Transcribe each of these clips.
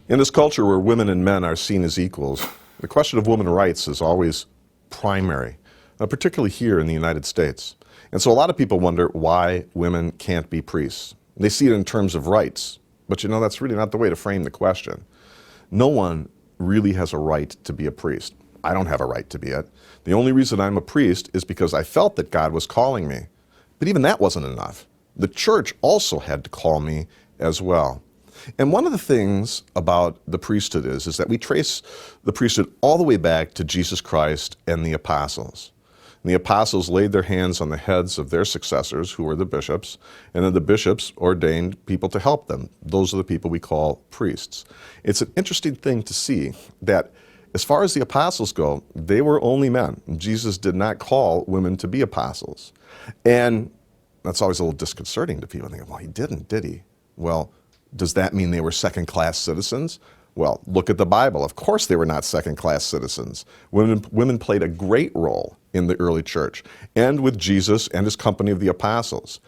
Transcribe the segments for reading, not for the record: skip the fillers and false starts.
In this culture where women and men are seen as equals, the question of women's rights is always primary, particularly here in the United States. And so a lot of people wonder why women can't be priests. They see it in terms of rights, but you know, that's really not the way to frame the question. No one really has a right to be a priest. I don't have a right to be it. The only reason I'm a priest is because I felt that God was calling me. But even that wasn't enough. The church also had to call me as well. And one of the things about the priesthood is that we trace the priesthood all the way back to Jesus Christ and the apostles. And the apostles laid their hands on the heads of their successors, who were the bishops, and then the bishops ordained people to help them. Those are the people we call priests. It's an interesting thing to see that as far as the apostles go, they were only men. Jesus did not call women to be apostles. And that's always a little disconcerting to people. They go, well, he didn't, did he? Well, does that mean they were second-class citizens? Well, look at the Bible. Of course they were not second-class citizens. Women played a great role in the early church and with Jesus and his company of the apostles.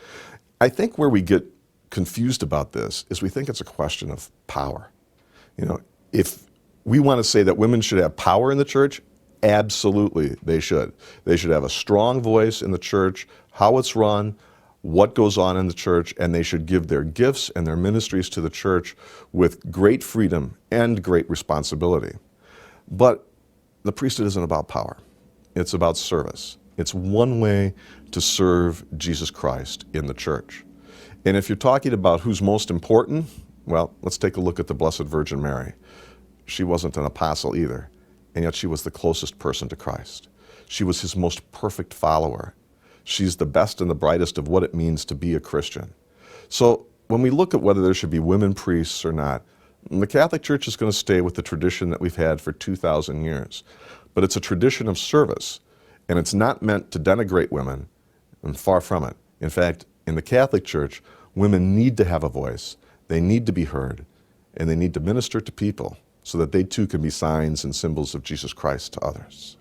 I think where we get confused about this is we think it's a question of power. You know, if we want to say that women should have power in the church, absolutely they should. They should have a strong voice in the church, how it's run, what goes on in the church, and they should give their gifts and their ministries to the church with great freedom and great responsibility. But the priesthood isn't about power. It's about service. It's one way to serve Jesus Christ in the church. And if you're talking about who's most important, well, let's take a look at the Blessed Virgin Mary. She wasn't an apostle either, and yet she was the closest person to Christ. She was his most perfect follower. She's the best and the brightest of what it means to be a Christian. So when we look at whether there should be women priests or not, the Catholic Church is going to stay with the tradition that we've had for 2,000 years. But it's a tradition of service, and it's not meant to denigrate women, and far from it. In fact, in the Catholic Church, women need to have a voice, they need to be heard, and they need to minister to people so that they too can be signs and symbols of Jesus Christ to others.